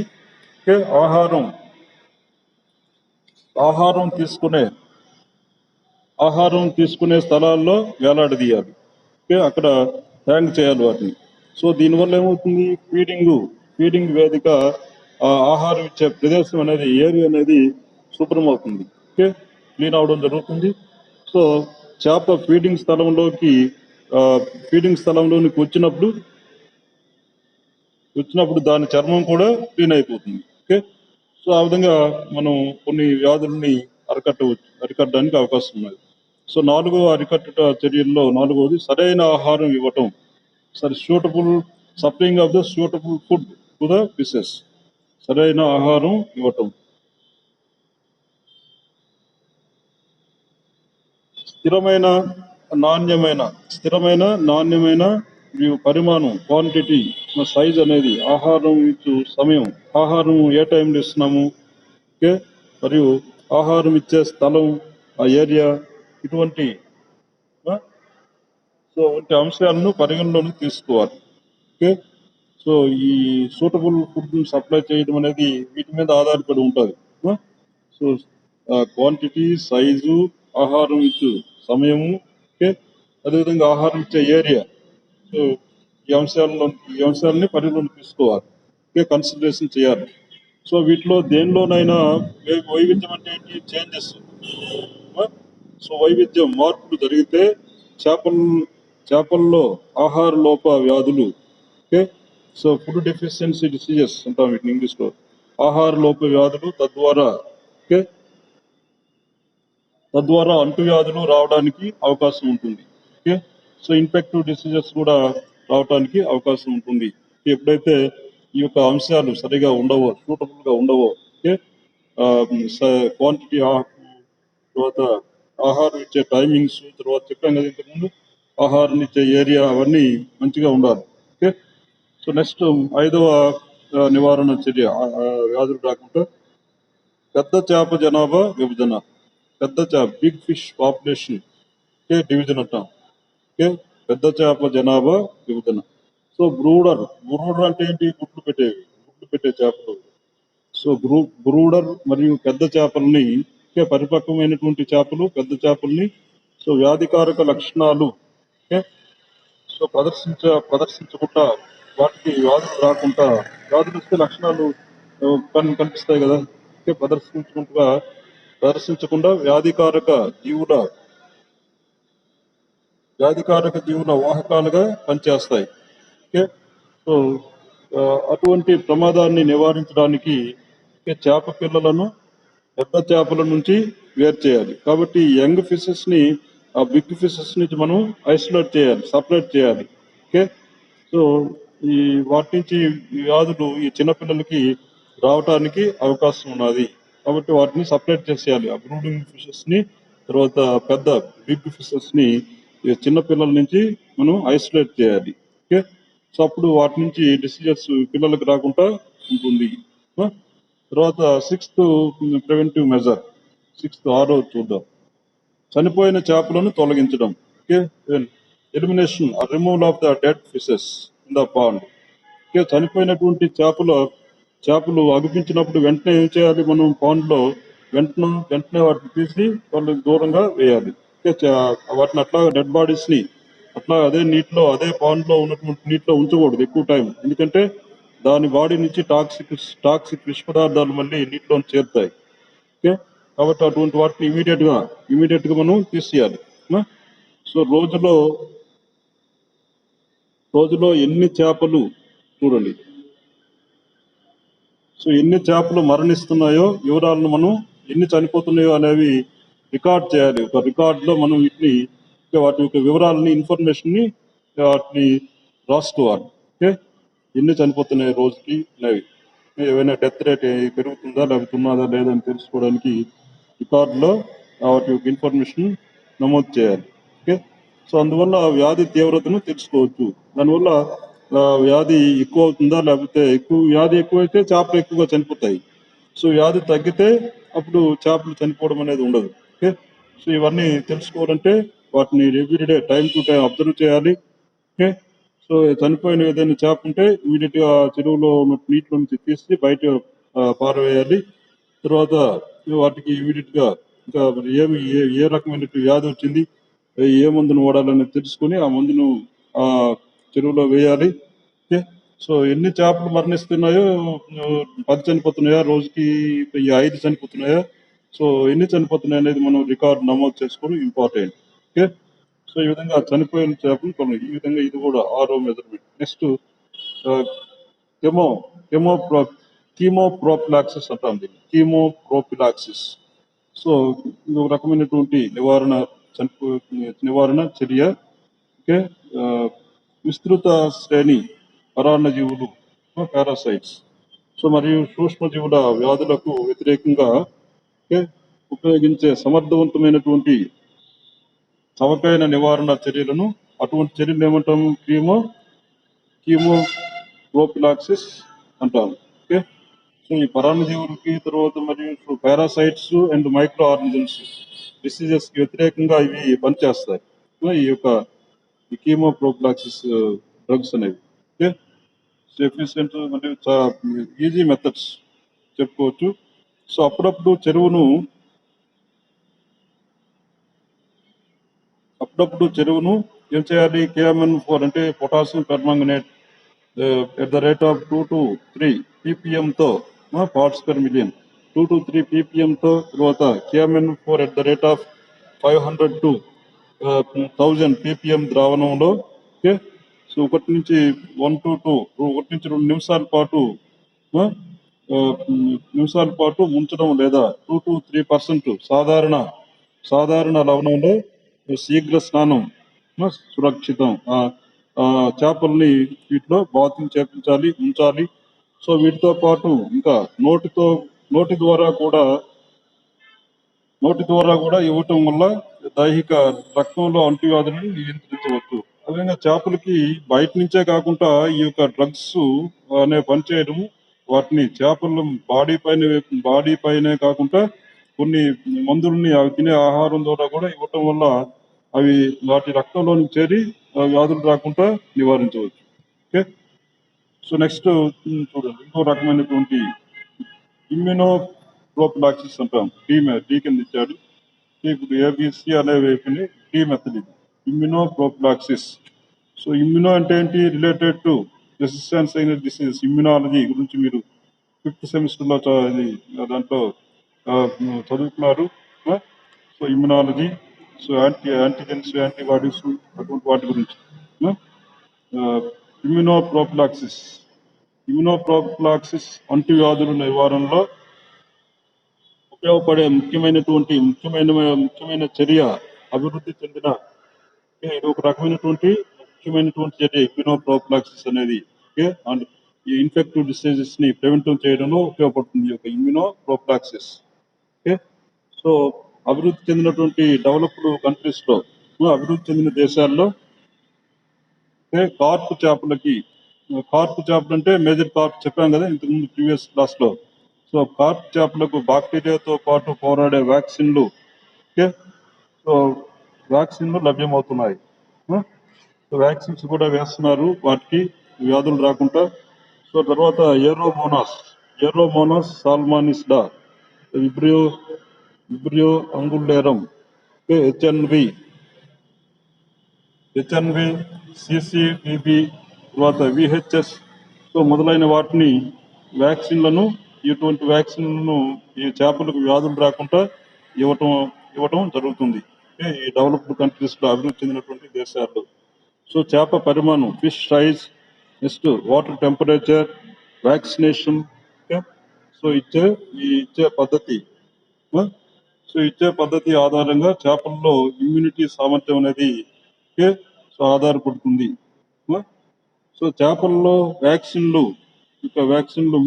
ఆహారం తీసుకునే స్థలాల్లో వేలాడదీయాలి, అక్కడ హ్యాంగ్ చేయాలి వాటిని. సో దీనివల్ల ఏమవుతుంది, ఫీడింగ్ వేదిక ఆహారం ఇచ్చే ప్రదేశం అనేది, ఏరియా అనేది శుభ్రం అవుతుంది, క్లీన్ అవడం జరుగుతుంది. సో చేప ఫీడింగ్ స్థలంలోనికి వచ్చినప్పుడు దాని చర్మం కూడా క్లీన్ అయిపోతుంది. సో ఆ విధంగా మనం కొన్ని వ్యాధుల్ని అరికట్టడానికి అవకాశం ఉన్నది. సో 4వ అరికట్ట చర్యల్లో 4వది సరైన ఆహారం ఇవ్వటం, supplying of the suitable food to the fishes, సరైన ఆహారం ఇవ్వటం. స్థిరమైన నాణ్యమైన పరిమాణం, క్వాంటిటీ, సైజ్ అనేది, ఆహారం ఇచ్చు సమయం, ఆహారం ఏ టైంలో ఇస్తున్నాము, మరియు ఆహారం ఇచ్చే స్థలం, ఆ ఏరియా, ఇటువంటి అంశాలను పరిగణలోకి తీసుకోవాలి. సో ఈ సూటబుల్ ఫుడ్ సప్లై చేయడం అనేది వీటి మీద ఆధారపడి ఉంటుంది. సో క్వాంటిటీ, సైజు, ఆహారం ఇచ్చు సమయము, అదేవిధంగా ఆహారం ఇచ్చే ఏరియా, సో ఈ అంశాలని పరిగణలోకి తీసుకోవాలి, కన్సిడరేషన్ చేయాలి. సో వీటిలో దేనిలోనైనా వైవిధ్యం అంటే ఏంటి, చేంజెస్, సో మార్పులు జరిగితే చేపల్లో ఆహార లోప వ్యాధులు, సో ఫుడ్ డెఫిషియన్సీ డిసీజెస్ అంటాం వీటిని ఇంగ్లీష్లో, ఆహార లోప వ్యాధులు, తద్వారా అంటువ్యాధులు రావడానికి అవకాశం ఉంటుంది. సో ఇన్ఫెక్టివ్ డిసీజెస్ కూడా రావడానికి అవకాశం ఉంటుంది ఎప్పుడైతే ఈ యొక్క అంశాలు సరిగా ఉండవో, సూటబుల్ గా ఉండవో. క్వాంటిటీ, తర్వాత ఆహారం ఇచ్చే టైమింగ్స్, తర్వాత చెప్పాం కదా ఇంతకుముందు, ఆహారం ఇచ్చే ఏరియా, అవన్నీ మంచిగా ఉండాలి. సో నెక్స్ట్ 5వ నివారణ చర్య, వ్యాధులు రాకుండా పెద్ద చేప జనాభా విభజన, బిగ్ ఫిష్ పాపులేషన్ డివిజన్ అంటాం. పెద్ద చేప జనాభా విభజన. సో బ్రూడర్ అంటే ఏంటి, గుడ్లు పెట్టే చేపలు. సో బ్రూడర్ మరియు పెద్ద చేపల్ని, పరిపక్వమైనటువంటి చేపలు, పెద్ద చేపల్ని, సో వ్యాధికారక లక్షణాలు సో ప్రదర్శించకుండా, వాటికి వ్యాధులు రాకుండా, వ్యాధులు వస్తే లక్షణాలు కనిపిస్తాయి కదా, ప్రదర్శించకుండా వ్యాధికారక జీవుల వాహకాలుగా పనిచేస్తాయి. సో అటువంటి ప్రమాదాన్ని నివారించడానికి చేప పిల్లలను పెద్ద చేపల నుంచి వేరు చేయాలి. కాబట్టి యంగ్ ఫిషెస్ ని ఆ బిగ్ ఫిషెస్ నుంచి మనం ఐసోలేట్ చేయాలి, సపరేట్ చేయాలి. సో ఈ వాటి నుంచి వ్యాధులు ఈ చిన్నపిల్లలకి రావటానికి అవకాశం ఉన్నది. కాబట్టి వాటిని సపరేట్ చేసేయాలి, ఆ బ్రూడింగ్ ఫిషెస్ ని, తర్వాత పెద్ద బిగ్ ఫిషెస్ ని చిన్న పిల్లల నుంచి మనం ఐసోలేట్ చేయాలి. సో అప్పుడు వాటి నుంచి డిసీజెస్ పిల్లలకు రాకుండా ఉంటుంది. తర్వాత 6th ప్రివెంటివ్ మెజర్, 6వ చూద్దాం, చనిపోయిన చేపలను తొలగించడం. Elimination, removal of the dead fishes in the pond. చనిపోయినటువంటి చేపలు అగుపించినప్పుడు వెంటనే ఏం చేయాలి, మనం పాండ్ లో వెంటనే వాటిని తీసి వాళ్ళకి దూరంగా వేయాలి. వాటిని అట్లా డెడ్ బాడీస్ ని అట్లా అదే పాండ్ లో ఉన్నటువంటి నీటిలో ఉంచకూడదు ఎక్కువ టైం, ఎందుకంటే దాని బాడీ నుంచి టాక్సిక్ విష పదార్థాలు మళ్ళీ నీటిలో చేరుతాయి. కాబట్టి అటువంటి వాటిని ఇమీడియట్ గా మనం తీసేయాలి. సో రోజులో ఎన్ని చేపలు చూడండి, సో ఎన్ని చేపలు మరణిస్తున్నాయో వివరాలను మనం ఎన్ని చనిపోతున్నాయో అనేవి రికార్డ్ చేయాలి. ఒక రికార్డులో మనం వీటిని వాటి యొక్క వివరాలని ఇన్ఫర్మేషన్ని వాటిని రాసుకోవాలి. ఓకే, ఎన్ని చనిపోతున్నాయి రోజుకి అనేవి, ఏవైనా డెత్ రేట్ పెరుగుతుందా లేకపోతే ఉన్నదా లేదని తెలుసుకోవడానికి రికార్డులో వాటి యొక్క ఇన్ఫర్మేషన్ నమోదు చేయాలి. ఓకే, సో అందువల్ల వ్యాధి తీవ్రతను తెలుసుకోవచ్చు. దానివల్ల వ్యాధి ఎక్కువ అవుతుందా లేకపోతే వ్యాధి ఎక్కువైతే చేపలు ఎక్కువగా చనిపోతాయి. సో వ్యాధి తగ్గితే అప్పుడు చేపలు చనిపోవడం అనేది ఉండదు. ఓకే, సో ఇవన్నీ తెలుసుకోవాలంటే వాటిని everyday time to time observe చేయాలి. ఓకే, సో చనిపోయిన ఏదైనా చేప ఉంటే ఇమీడియట్ గా చెరువులో ఉన్న నీటిలో నుంచి తీసి బయట పారవేయాలి. తర్వాత వాటికి ఇమీడియట్ గా ఇంకా ఏమి ఏ రకమైన వ్యాధి వచ్చింది, ఏ మందును వాడాలని తెలుసుకుని ఆ మందును ఆ చెరువులో వేయాలి. ఓకే, సో ఎన్ని చేపలు మరణిస్తున్నాయో, 10 చనిపోతున్నాయా రోజుకి, 5 చనిపోతున్నాయా, సో ఎన్ని చనిపోతున్నాయి అనేది మనం రికార్డు నమోదు చేసుకోవడం ఇంపార్టెంట్. ఓకే, సో ఈ విధంగా చనిపోయిన చేపలు కొన్ని, ఈ విధంగా ఇది కూడా ఆరో మెజర్మెంట్. నెక్స్ట్ కీమోప్రోఫిలాక్సిస్ అంటాం దీన్ని, కీమోప్రోఫిలాక్సిస్. సో ఇది ఒక రకమైనటువంటి నివారణ చర్య. ఓకే, విస్తృత శ్రేణి పరాన్న జీవులు, పారాసైట్స్, సో మరియు సూక్ష్మజీవుల వ్యాధులకు వ్యతిరేకంగా ఉపయోగించే సమర్థవంతమైనటువంటి చవకైన నివారణ చర్యలను, అటువంటి చర్యలు ఏమంటాము, కీమోప్రోఫిలాక్సిస్ అంటాము. ఓకే, సో ఈ పరాన్నజీవులకి, తర్వాత మరియు parasites and microorganisms diseases కి వ్యతిరేకంగా ఇవి పనిచేస్తాయి ఈ యొక్క కీమోప్రోఫిలాక్సిస్ డ్రగ్స్ అనేవి. ఓకే, సో ఎఫిషియెంట్ మరియు ఈజీ మెథడ్స్ చెప్పుకోవచ్చు. సో అప్పుడప్పుడు చెరువును ఏం చేయాలి, KMN4 అంటే potassium permanganate at the rate of 2 to 3 ppm తో parts per million, 2 to 3 ppm తో, తర్వాత KMN4 at the rate of 500 to 1000 ppm ద్రావణంలో. ఓకే, సో 1 నుంచి 2 నిమిషాల పాటు ఉంచడం, లేదా 2 to 3% సాధారణ లవణంలో శీఘ్ర స్నానం సురక్షితం. చేపల్ని వీటిలో బాతింగ్ చేపించాలి, ఉంచాలి. సో వీటితో పాటు ఇంకా నోటి ద్వారా కూడా ఇవ్వటం వల్ల దైహిక రక్తంలో అంటువ్యాధులను నియంత్రించవచ్చు. అదేవిధంగా చేపలకి బయట నుంచే కాకుండా ఈ యొక్క డ్రగ్స్ అనే పనిచేయడం, వాటిని చేపల బాడీ పైనే కాకుండా కొన్ని మందులని అవి తినే ఆహారం ద్వారా కూడా ఇవ్వటం వల్ల అవి వాటి రక్తంలోకి చేరి వ్యాధులు రాకుండా నివారించవచ్చు. ఓకే, సో నెక్స్ట్ చూడండి, ఇంకో రకమైనటువంటి ఇమ్యూనోప్రోఫిలాక్సిస్ అంటాం. డి కింద ఇచ్చాడు. ఇప్పుడు ఏబిసి అనే వైపుని డి మెథడ్ ఇది, ఇమ్యూనోప్రోఫిలాక్సిస్. సో ఇమ్యూనో అంటే ఏంటి, రిలేటెడ్ టు రెసిస్టెన్స్ అయిన డిసీజ్. ఇమ్యూనాలజీ గురించి మీరు 5th సెమిస్టర్లో దాంట్లో చదువుతున్నారు. So immunology, so antigens, antibodies, అటువంటి వాటి గురించి. ఇమ్యూనోప్రోఫిలాక్సిస్ అంటువ్యాధుల నివారణలో ఉపయోగపడే ముఖ్యమైన చర్య, అభివృద్ధి చెందిన ఇది ఒక రకమైనటువంటి ముఖ్యమైనటువంటి చర్య ఇమ్యూనోప్రోఫిలాక్సిస్ అనేది. ఓకే, అండ్ ఈ ఇన్ఫెక్టివ్ డిసీజెస్ ని ప్రివెంట్ చేయడంలో ఉపయోగపడుతుంది ఈ యొక్క ఇమ్యూనోప్రోఫిలాక్సిస్. ఓకే, సో అభివృద్ధి చెందినటువంటి డెవలప్డ్ కంట్రీస్ లో, అభివృద్ధి చెందిన దేశాల్లో కార్ప్ చేపలు అంటే మేజర్ కార్ప్ చెప్పాం కదా ఇంతకుముందు ప్రీవియస్ క్లాస్ లో. సో కార్ప్ చేపలకు బాక్టీరియాతో పాటు పోరాడే వ్యాక్సిన్లు, ఓకే, సో వ్యాక్సిన్లు లభ్యమవుతున్నాయి. సో వ్యాక్సిన్స్ కూడా వేస్తున్నారు వాటికి వ్యాధులు రాకుండా. సో తర్వాత ఏరోమోనాస్ సాల్మానిస్డా, విబ్రియో అంగులేరం, హెచ్ఎన్వి, సిసిబిబి, తర్వాత విహెచ్ఎస్, సో మొదలైన వాటిని ఇటువంటి వ్యాక్సిన్లను ఈ చేపలకు వ్యాధులు రాకుండా ఇవ్వటం జరుగుతుంది ఈ డెవలప్డ్ కంట్రీస్ లో, అభివృద్ధి చెందినటువంటి దేశాల్లో. సో చేప పరిమాణం, fish size, next water temperature, vaccination. So ఇచ్చే పద్ధతి సో ఇచ్చే పద్ధతి ఆధారంగా చేపల్లో ఇమ్యూనిటీ సామర్థ్యం అనేది ఓకే సో ఆధారపడుతుంది. సో చేపల్లో వ్యాక్సిన్లు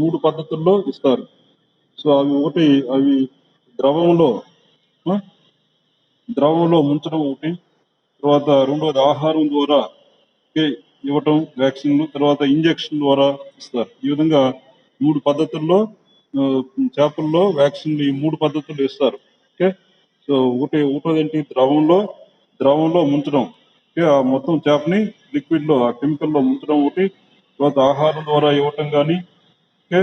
3 పద్ధతుల్లో ఇస్తారు. సో అవి ద్రవంలో ఆ, ద్రవంలో ముంచడం ఒకటి, తర్వాత రెండోది ఆహారం ద్వారా ఓకే ఇవ్వటం వ్యాక్సిన్లు, తర్వాత ఇంజెక్షన్ ద్వారా ఇస్తారు. ఈ విధంగా 3 పద్ధతుల్లో ఆ, చేపల్లో వ్యాక్సిన్లు ఈ 3 పద్ధతుల్లో ఇస్తారు. ఓకే సో ఒకటోది ఏంటి, ద్రవంలో ముంచడం. ఓకే ఆ మొత్తం చేపని లిక్విడ్ లో ఆ కెమికల్ లో ముంచడం ఒకటి, తర్వాత ఆహారం ద్వారా ఇవ్వటం కానీ ఓకే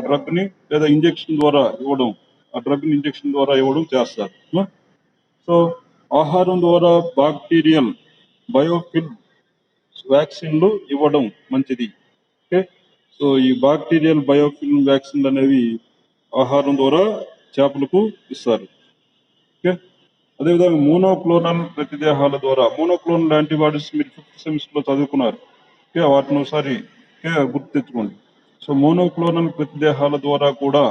డ్రగ్ ని లేదా ఇంజెక్షన్ ద్వారా ఇవ్వడం, ఆ డ్రగ్ ని ఇంజెక్షన్ ద్వారా ఇవ్వడం చేస్తారు. సో ఆహారం ద్వారా బాక్టీరియల్ బయోఫిల్ వ్యాక్సిన్లు ఇవ్వడం మంచిది. ఓకే సో ఈ బాక్టీరియల్ బయోఫిల్ వ్యాక్సిన్లు అనేవి ఆహారం ద్వారా చేపలకు ఇస్తారు. ఓకే అదేవిధంగా మోనోక్లోనల్ ప్రతిదేహాల ద్వారా, మోనోక్లోనల్ యాంటీబాడీస్ మీరు 5th సెమిస్టర్ లో చదువుకున్నారు. ఓకే వాటిని ఒకసారి గుర్తు తెచ్చుకోండి. సో మోనోక్లోనల్ ప్రతిదేహాల ద్వారా కూడా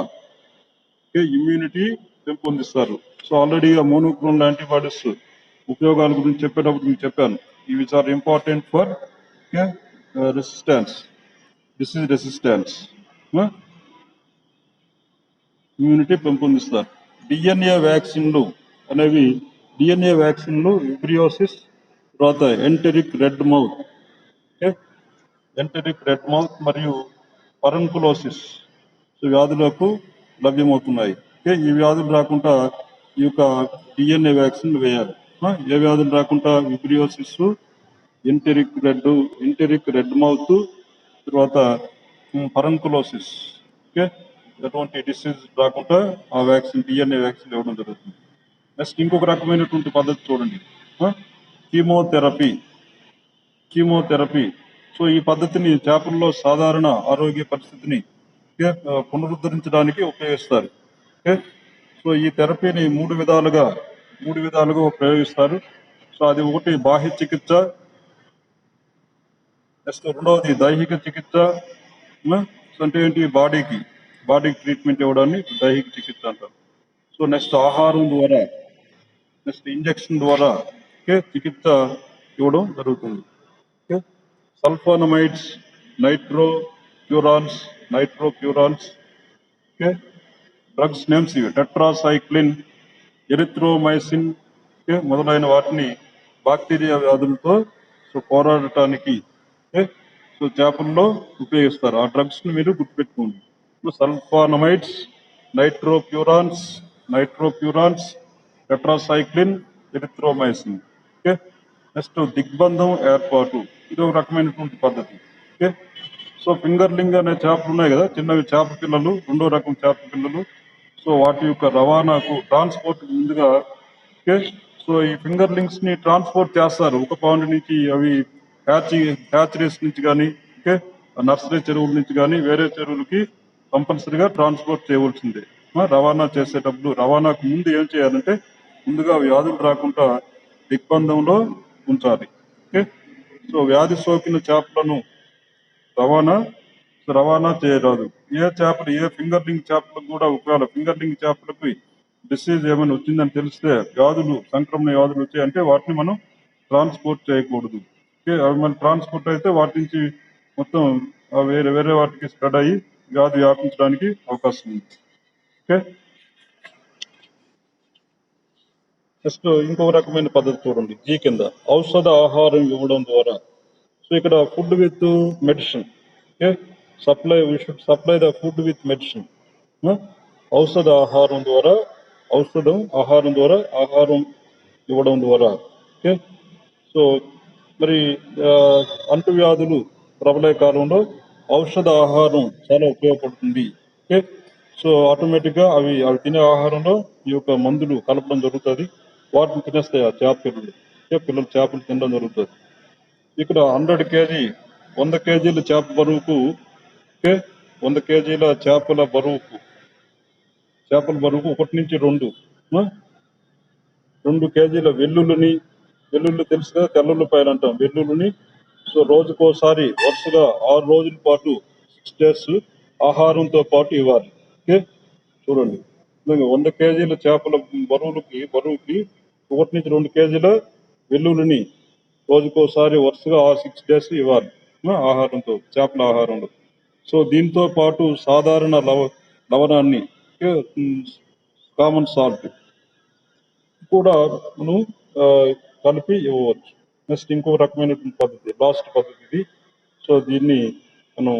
ఇమ్యూనిటీ పెంపొందిస్తారు. సో ఆల్రెడీ ఆ మోనోక్లోనల్ యాంటీబాడీస్ ఉపయోగాల గురించి చెప్పేటప్పుడు మీకు చెప్పాను. ఇవి are important for resistance, disease resistance, immunity పెంపొందిస్తారు. డిఎన్ఏ వ్యాక్సిన్లు అనేవి విబ్రియోసిస్, తర్వాత ఎంటెరిక్ రెడ్ మౌత్ మరియు పరంకులోసిస్ వ్యాధులకు లభ్యమవుతున్నాయి. ఈ వ్యాధులు రాకుండా ఈ యొక్క డిఎన్ఏ వ్యాక్సిన్ వేయాలి. ఏ వ్యాధులు రాకుండా విబ్రియోసిస్, ఎంటెరిక్ రెడ్ మౌత్, తర్వాత పరంకులోసిస్ ఓకే ఎటువంటి డిసీజ్ రాకుండా ఆ వ్యాక్సిన్ డిఎన్ఏ వ్యాక్సిన్ ఇవ్వడం జరుగుతుంది. నెక్స్ట్ ఇంకొక రకమైనటువంటి పద్ధతి చూడండి, కీమోథెరపీ. సో ఈ పద్ధతిని చేపల్లో సాధారణ ఆరోగ్య పరిస్థితిని పునరుద్ధరించడానికి ఉపయోగిస్తారు. ఓకే సో ఈ థెరపీని మూడు విధాలుగా ఉపయోగిస్తారు. సో అది ఒకటి బాహ్య చికిత్స, నెక్స్ట్ రెండవది దైహిక చికిత్స. అంటే ఏంటి, బాడీకి ట్రీట్మెంట్ ఇవ్వడాన్ని దైహిక చికిత్స అంటారు. సో నెక్స్ట్ ఆహారం ద్వారా, నెక్స్ట్ ఇంజెక్షన్ ద్వారా చికిత్స ఇవ్వడం జరుగుతుంది. సల్ఫోనమైడ్స్, నైట్రోక్యూరాన్స్, డ్రగ్స్ నేమ్స్ ఇవి టెట్రాసైక్లిన్, ఎరిథ్రోమైసిన్ మొదలైన వాటిని బాక్టీరియా వ్యాధులతో పోరాడటానికి సో చేపల్లో ఉపయోగిస్తారు. ఆ డ్రగ్స్ ని మీరు గుర్తుపెట్టుకోండి. Sulfonamides, nitrofurans, tetracycline, erythromycin. Okay next దిగ్బంధం ఏర్పాటు, ఇది ఒక రకమైనటువంటి పద్ధతి. ఓకే సో ఫింగర్లింగ్ అనే చేపలు ఉన్నాయి కదా, చిన్నవి చేప పిల్లలు, రెండో రకం చేప పిల్లలు. సో వాటి యొక్క రవాణాకు ట్రాన్స్పోర్ట్ ముందుగా ఓకే సో ఈ ఫింగర్లింగ్స్ ని ట్రాన్స్పోర్ట్ చేస్తారు. ఒక పాయింట్ నుంచి అవి హ్యాచరీస్ నుంచి కానీ ఓకే నర్సరీ చెరువుల నుంచి కానీ వేరే చెరువులకి కంపల్సరీగా ట్రాన్స్పోర్ట్ చేయవలసిందే. రవాణా చేసేటప్పుడు రవాణాకు ముందు ఏం చేయాలంటే ముందుగా వ్యాధులు రాకుండా దిగ్బంధంలో ఉంచాలి. ఓకే సో వ్యాధి సోకిన చేపలను రవాణా చేయరాదు. ఏ ఫింగర్లింగ్ చేపలకు కూడా ఒకవేళ ఫింగర్లింగ్ చేపలకు డిసీజ్ ఏమైనా వచ్చిందని తెలిస్తే, సంక్రమణ వ్యాధులు వచ్చాయంటే వాటిని మనం ట్రాన్స్పోర్ట్ చేయకూడదు. ఓకే అవి మన ట్రాన్స్పోర్ట్ అయితే వాటి నుంచి మొత్తం వేరే వాటికి స్ప్రెడ్ అయ్యి వ్యాధి వ్యాపించడానికి అవకాశం ఉంది. ఓకే నెక్స్ట్ ఇంకొక రకమైన పద్ధతి చూడండి, జీ కింద ఔషధ ఆహారం ఇవ్వడం ద్వారా. సో ఇక్కడ food with medicine. Okay supply the food with medicine. ఔషధ ఆహారం ద్వారా ఆహారం ఇవ్వడం ద్వారా. ఓకే సో మరి అంటువ్యాధులు ప్రబలే కాలంలో ఔషధ ఆహారం చాలా ఉపయోగపడుతుంది. ఓకే సో ఆటోమేటిక్గా అవి తినే ఆహారంలో ఈ యొక్క మందులు కలపడం జరుగుతుంది. వాటిని తినేస్తాయి ఆ పిల్లలు చేపలు తినడం జరుగుతుంది. ఇక్కడ 100 కేజీ 100 కేజీల చేప బరువుకు 100 కేజీల చేపల బరువుకు 1 నుంచి 2 కేజీల వెల్లుల్లి తెలుసు కదా, తెల్లుల్లిపాయలు అంటాం, వెల్లుల్లిని సో రోజుకోసారి వరుసగా 6 రోజుల పాటు 6 days ఆహారంతో పాటు ఇవ్వాలి. ఓకే చూడండి 100 కేజీల చేపల బరువుకి 1 నుంచి 2 కేజీల వెల్లుల్లిని రోజుకోసారి వరుసగా 6 డేస్ ఇవ్వాలి ఆహారంతో, చేపల ఆహారంలో. సో దీంతో పాటు సాధారణ లవణాన్ని, కామన్ సాల్ట్ కూడా మనం ఆ, కలిపి ఇవ్వవచ్చు. నెక్స్ట్ ఇంకో రకమైనటువంటి పద్ధతి, లాస్ట్ పద్ధతి ఇది. సో దీన్ని మనం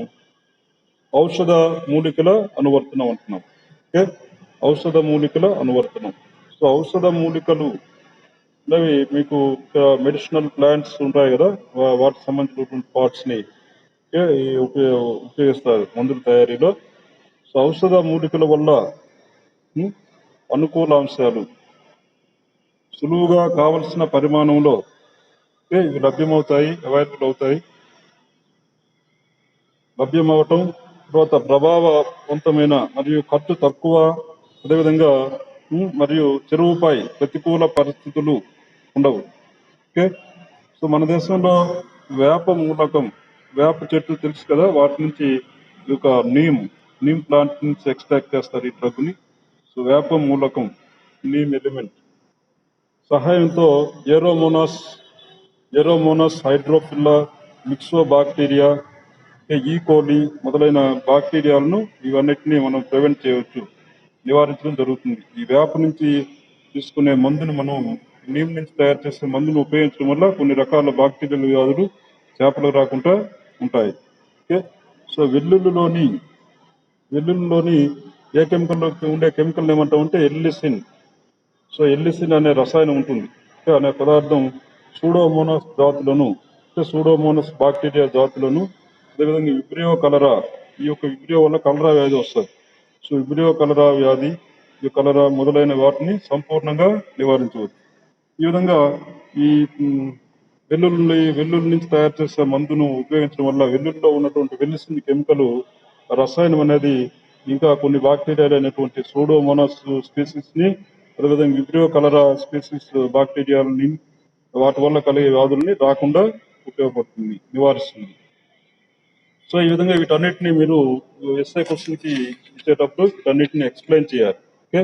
ఔషధ మూలికల అనువర్తనం అంటున్నాం. ఓకే, ఔషధ మూలికల అనువర్తనం. సో ఔషధ మూలికలు అనేవి మీకు మెడిసినల్ ప్లాంట్స్ ఉంటాయి కదా, వాటికి సంబంధించినటువంటి పార్ట్స్ ని ఉపయోగిస్తారు మందుల తయారీలో. సో ఔషధ మూలికల వల్ల ఉమ్, అనుకూల అంశాలు సులువుగా కావలసిన పరిమాణంలో ఇవి అవైలబుల్ అవుతాయి. లభ్యమవటం, తర్వాత ప్రభావవంతమైన మరియు ఖర్చు తక్కువ, అదేవిధంగా మరియు చెరువుపై ప్రతికూల పరిస్థితులు ఉండవు. ఓకే, సో మన దేశంలో వేప చెట్లు తెలుసు కదా, వాటి నుంచి ఈ యొక్క నీమ్ ప్లాంట్ నుంచి ఎక్స్ట్రాక్ట్ చేస్తారు ఈ డ్రగ్ ని. సో వేప మూలకం, నీమ్ ఎలిమెంట్ సహాయంతో ఏరోమోనాస్ హైడ్రోఫిల్లా, మిక్సో బాక్టీరియా, ఈకోలి మొదలైన బాక్టీరియాలను ఇవన్నిటిని మనం ప్రివెంట్ చేయవచ్చు, నివారించడం జరుగుతుంది. ఈ వేప నుంచి తీసుకునే మందును మనం నీమ్ నుంచి తయారు చేసే మందును ఉపయోగించడం వల్ల కొన్ని రకాల బాక్టీరియల్ వ్యాధులు చేపలకు రాకుండా ఉంటాయి. ఓకే, సో వెల్లుల్లిలోని ఏ కెమికల్లో ఉండే కెమికల్ ఏమంటామంటే ఎల్లిసిన్. సో ఎల్లిసిన్ అనే రసాయనం ఉంటుంది, అనే పదార్థం సూడోమోనాస్ జాతులను, సూడోమోనాస్ బాక్టీరియా జాతులను, అదేవిధంగా విబ్రియో కలరా, ఈ యొక్క విబ్రియో వల్ల కలరా వ్యాధి వస్తుంది. సో విబ్రియో కలరా వ్యాధి, ఈ కలరా మొదలైన వాటిని సంపూర్ణంగా నివారించవచ్చు. ఈ విధంగా ఈ వెల్లుల్లి నుంచి తయారు చేసే మందును ఉపయోగించడం వల్ల వెల్లుల్లిలో ఉన్నటువంటి వెల్లిసిన్ కెమికల్ రసాయనం అనేది ఇంకా కొన్ని బాక్టీరియాలు అయినటువంటి సూడోమోనాస్ స్పీసీస్ ని, అదేవిధంగా విబ్రియో కలరా స్పీసీస్ బాక్టీరియాలని, వాటి వల్ల కలిగే వ్యాధుల్ని రాకుండా ఉపయోగపడుతుంది, నివారిస్తుంది. సో ఈ విధంగా వీటన్నిటిని మీరు ఎస్ఐ క్వశ్చన్ కి ఇచ్చేటప్పుడు వీటన్నిటిని ఎక్స్ప్లెయిన్ చేయాలి. Okay,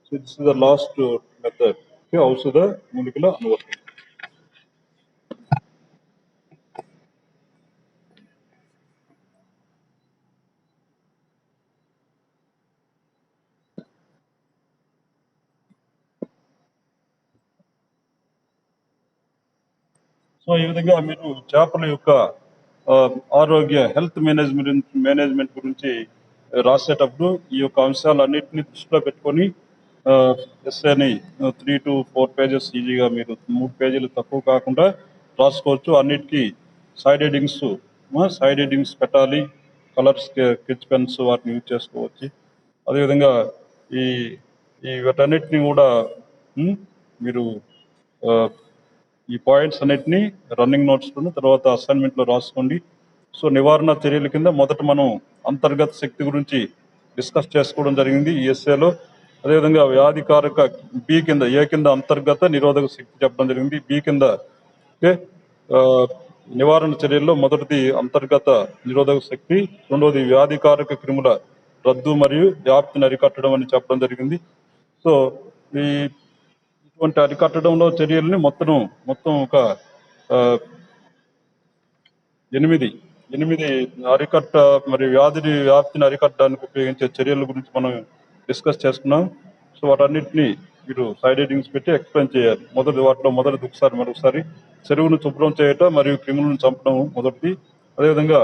so this is the last method. Okay, ఔషధ మూలికల అనువర్తనం. సో ఈ విధంగా మీరు చేపల యొక్క ఆరోగ్య హెల్త్ మేనేజ్మెంట్ గురించి రాసేటప్పుడు ఈ యొక్క అంశాలన్నింటినీ దృష్టిలో పెట్టుకొని ఎస్ఏని 3 to 4 pages ఈజీగా మీరు 3 పేజీలు తక్కువ కాకుండా రాసుకోవచ్చు. అన్నిటికీ సైడ్ హెడ్డింగ్స్ పెట్టాలి. కలర్స్, స్కెచ్ పెన్స్ వాటిని యూజ్ చేసుకోవచ్చు. అదేవిధంగా ఈ వీటన్నిటిని కూడా మీరు ఈ పాయింట్స్ అన్నిటినీ రన్నింగ్ నోట్స్లోను తర్వాత అసైన్మెంట్లో రాసుకోండి. సో నివారణ చర్యల కింద మొదట మనం అంతర్గత శక్తి గురించి డిస్కస్ చేసుకోవడం జరిగింది ఈ ఎస్ఏలో. అదేవిధంగా వ్యాధికారక ఏ కింద అంతర్గత నిరోధక శక్తి చెప్పడం జరిగింది. బి కింద నివారణ చర్యల్లో మొదటిది అంతర్గత నిరోధక శక్తి, రెండవది వ్యాధికారక క్రిముల రద్దు మరియు వ్యాప్తిని అరికట్టడం అని చెప్పడం జరిగింది. సో ఇటువంటి అరికట్టడంలో చర్యల్ని మొత్తం ఒక 8 అరికట్ట మరియు వ్యాప్తిని అరికట్టడానికి ఉపయోగించే చర్యల గురించి మనం డిస్కస్ చేసుకున్నాం. సో వాటన్నిటిని మీరు సైడ్ హెడ్డింగ్స్ పెట్టి ఎక్స్ప్లెయిన్ చేయాలి. మొదటిది మరొకసారి చెరువును శుభ్రం చేయటం మరియు క్రిములను చంపడం మొదటిది. అదేవిధంగా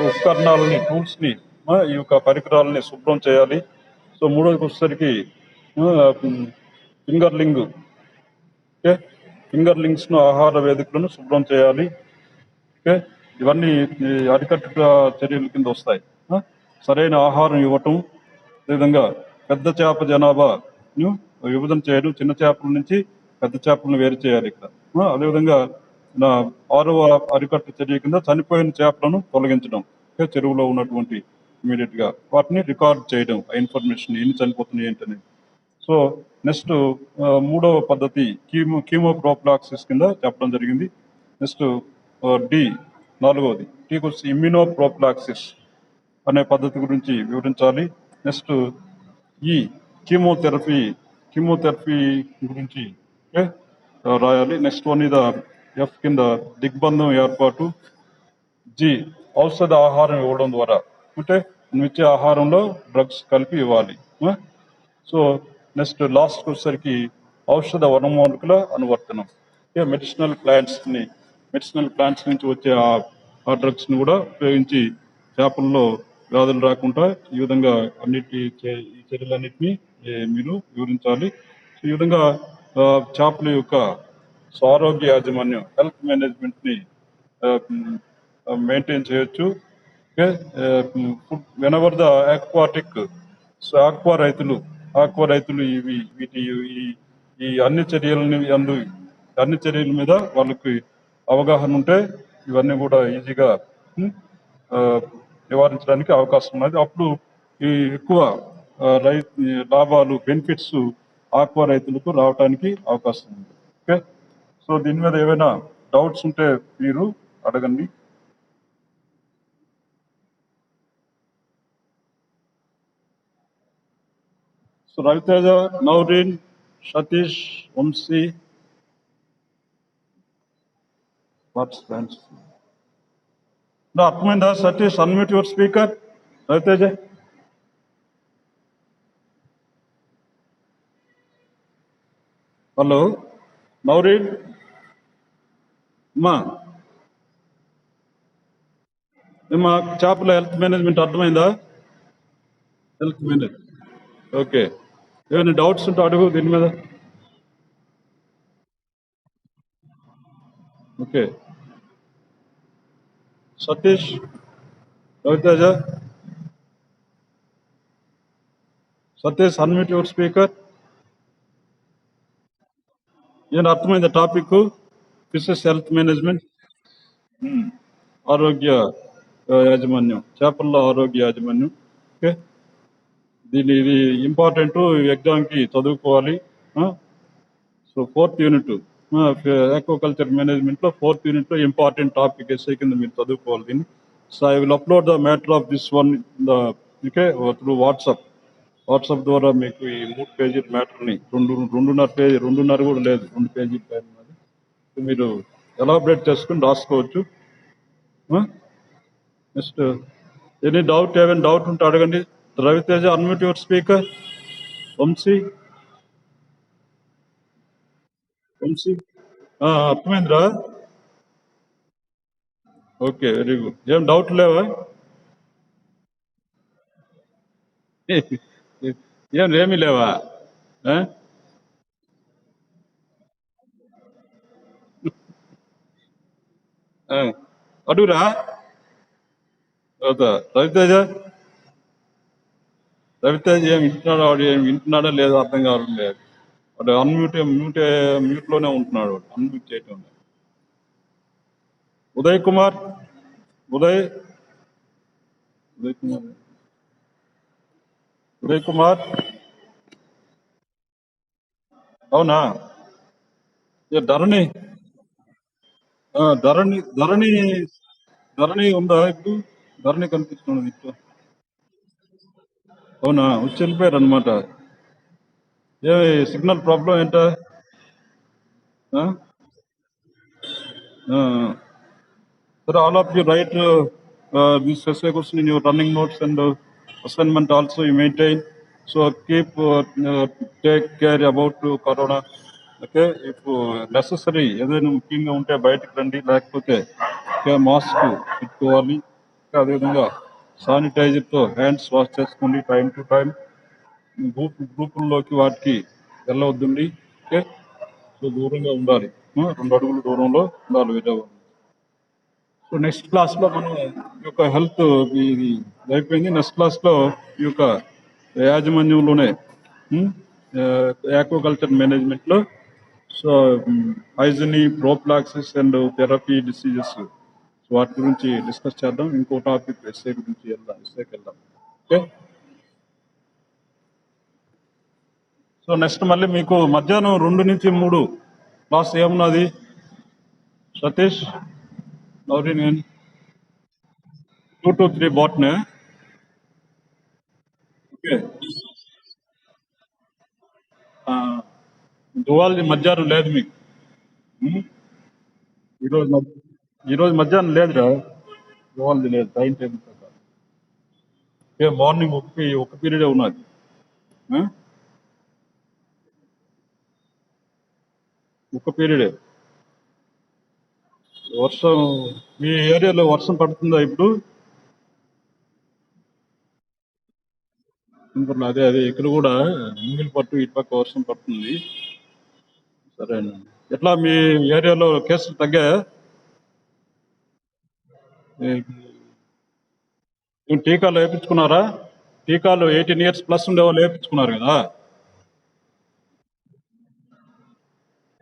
ఉపకరణాలని, టూల్స్ ని, ఈ యొక్క పరికరాలని శుభ్రం చేయాలి. సో మూడోది వచ్చేసరికి ఫింగర్లింగ్స్ ను, ఆహార వేదికలను శుభ్రం చేయాలి. ఓకే, ఇవన్నీ అరికట్ట చర్యల కింద వస్తాయి. సరైన ఆహారం ఇవ్వటం, అదేవిధంగా పెద్ద చేప జనాభాను విభజన చేయడం, చిన్న చేపల నుంచి పెద్ద చేపలను వేరు చేయాలి ఇక్కడ. అదేవిధంగా 6వ అరికట్ట చర్య కింద చనిపోయిన చేపలను తొలగించడం, చెరువులో ఉన్నటువంటి ఇమీడియట్ గా వాటిని రికార్డ్ చేయడం, ఆ ఇన్ఫర్మేషన్ ఎన్ని చనిపోతున్నాయి ఏంటనేది. సో నెక్స్ట్ 3వ పద్ధతి కీమోప్రోఫిలాక్సిస్ కింద చెప్పడం జరిగింది. నెక్స్ట్ 4వది వచ్చి ఇమ్యూనోప్రోఫిలాక్సిస్ అనే పద్ధతి గురించి వివరించాలి. నెక్స్ట్ కీమోథెరపీ కీమోథెరపీ గురించి ఓకే రాయాలి. నెక్స్ట్ వన్ ఇది ఎఫ్ కింద దిగ్బంధం ఏర్పాటు. జి ఔషధ ఆహారం ఇవ్వడం ద్వారా అంటే నిత్య ఆహారంలో డ్రగ్స్ కలిపి ఇవ్వాలి. సో నెక్స్ట్ లాస్ట్ వచ్చేసరికి ఔషధ వనమూలికల అనువర్తనం. మెడిసినల్ ప్లాంట్స్ నుంచి వచ్చే ఆ డ్రగ్స్ ని కూడా ఉపయోగించి చేపల్లో వ్యాధులు రాకుండా ఈ విధంగా ఈ చర్యలన్నింటినీ మీరు వివరించాలి. ఈ విధంగా చేపల యొక్క ఆరోగ్య యాజమాన్యం హెల్త్ మేనేజ్మెంట్ ని మెయింటైన్ చేయొచ్చు. Okay whenever the aquatic aqua రైతులు ఈ అన్ని చర్యల మీద వాళ్ళకి అవగాహన ఉంటే ఇవన్నీ కూడా ఈజీగా ఉమ్, ఆ, నివారించడానికి అవకాశం ఉన్నది. అప్పుడు ఈ ఎక్కువ లాభాలు బెనిఫిట్స్ ఆక్వా రైతులకు రావడానికి అవకాశం ఉంది. ఓకే సో దీని మీద ఏమైనా డౌట్స్ ఉంటే మీరు అడగండి. సో రవితేజ, నౌరీన్, సతీష్, వంశీ, పార్టిసిపెంట్స్ అర్థమైందా? Satish unmute your speaker. Raviteja, hello. Naureen మా మా చేపల హెల్త్ మేనేజ్మెంట్ అర్థమైందా? Health manage okay. ఏమైనా డౌట్స్ ఉంటే అడుగు దీని మీద. Okay Satish, Raviteja, Satish unmute your speaker. ఏమైనా అర్థమైందా టాపిక్? ఫిషెస్ హెల్త్ మేనేజ్మెంట్, ఆరోగ్య యాజమాన్యం, చేపల్లో ఆరోగ్య యాజమాన్యం. ఓకే ఇది ఇంపార్టెంట్, ఎగ్జామ్కి చదువుకోవాలి. సో 4th యూనిట్ ఆక్వాకల్చర్ మేనేజ్మెంట్లో 4th యూనిట్లో ఇంపార్టెంట్ టాపిక్ ఎస్ఐ కింద మీరు చదువుకోవాలి దీన్ని. So I will upload the matter of this one okay through WhatsApp ద్వారా మీకు ఈ 3 పేజీల మ్యాటర్ని 2.5 కూడా లేదు, 2 పేజీల పైన ఉన్నది. మీరు ఎలాబరేట్ చేసుకుని రాసుకోవచ్చు. నెక్స్ట్ ఏమైనా డౌట్ ఉంటే అడగండి. Raviteja unmute your speaker. Vamshi అర్థమైందిరా? Okay very good. ఏం డౌట్ లేవా? ఏమీ లేవా? ఆ? ఆ. అడుగురా. అవుతా. రవితేజ ఏం వింటున్నాడా? వాడు ఏం వింటున్నాడా లేదో అర్థం కావడం లేదు. వాడు మ్యూట్ లోనే ఉంటున్నాడు. అన్మ్యూట్ చేయటం లేదు. ఉదయ్ కుమార్, ఉదయ్ ఉదయ్ కుమార్ ఉదయ్ కుమార్ అవునా? ధరణి ధరణి ధరణి ధరణి ఉందా ఇప్పుడు? ధరణి కనిపిస్తున్నది ఇప్పుడు. అవునా? వచ్చి వెళ్ళిపోయారు అనమాట. ఏ సిగ్నల్ ప్రాబ్లం ఏంట? Sir, all of you write this essay question in your running notes and assignment also you maintain. So keep take care about corona. Okay, if necessary, ఏదైనా ముఖ్యంగా ఉంటే బయటకు రండి, లేకపోతే మాస్క్ పెట్టుకోవాలి. అదేవిధంగా శానిటైజర్తో హ్యాండ్స్ వాష్ చేసుకోండి టైం టు టైం. గ్రూపుల్లోకి వాటికి వెళ్ళవద్దండి. ఓకే సో దూరంగా ఉండాలి. 2 అడుగుల దూరంలో ఉండాలి వేరే. సో నెక్స్ట్ క్లాస్లో మనం ఈ యొక్క హెల్త్ ఇది అయిపోయింది. నెక్స్ట్ క్లాస్లో ఈ యొక్క యాజమాన్యంలోనే ఆక్వాకల్చర్ మేనేజ్మెంట్లో సో హైజినీ, ప్రోఫ్లాక్సిస్ అండ్ థెరపీ డిసీజెస్ వాటి గురించి డిస్కస్ చేద్దాం. ఇంకో టాపిక్ ఎస్ఏ గురించి ఎస్ఏకి వెళ్దాం. ఓకే సో నెక్స్ట్ మళ్ళీ మీకు మధ్యాహ్నం 2 నుంచి 3 క్లాస్ ఏమున్నది? Satish, Naureen 2 to 3 బాట్నే. Okay zoology మధ్యాహ్నం లేదు మీకు. ఉమ్? ఈరోజు ఈరోజు మధ్యాహ్నం లేదురా, జువాలజీ లేదు టైం టేబుల్ ప్రకారం. మార్నింగ్ ఒక పీరియడే ఉన్నది. ఆ? ఒక పీరియడే. వర్షం మీ ఏరియాలో వర్షం పడుతుందా ఇప్పుడు? ఇంకా అదే అదే ఇక్కడ కూడా ముంగిల్ పట్టు ఇటు పక్క వర్షం పడుతుంది. సరేనా? ఎట్లా మీ ఏరియాలో కేసులు తగ్గాయా? టీకాలు వేయించుకున్నారా? టీకాలు 18 years ప్లస్ ఉండే వాళ్ళు వేయించుకున్నారు కదా.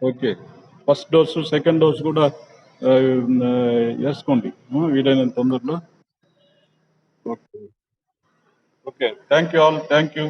Okay, first dose second dose కూడా ఆ, వేసుకోండి వీలైనంత తొందరలో. Okay okay, thank you all, thank you.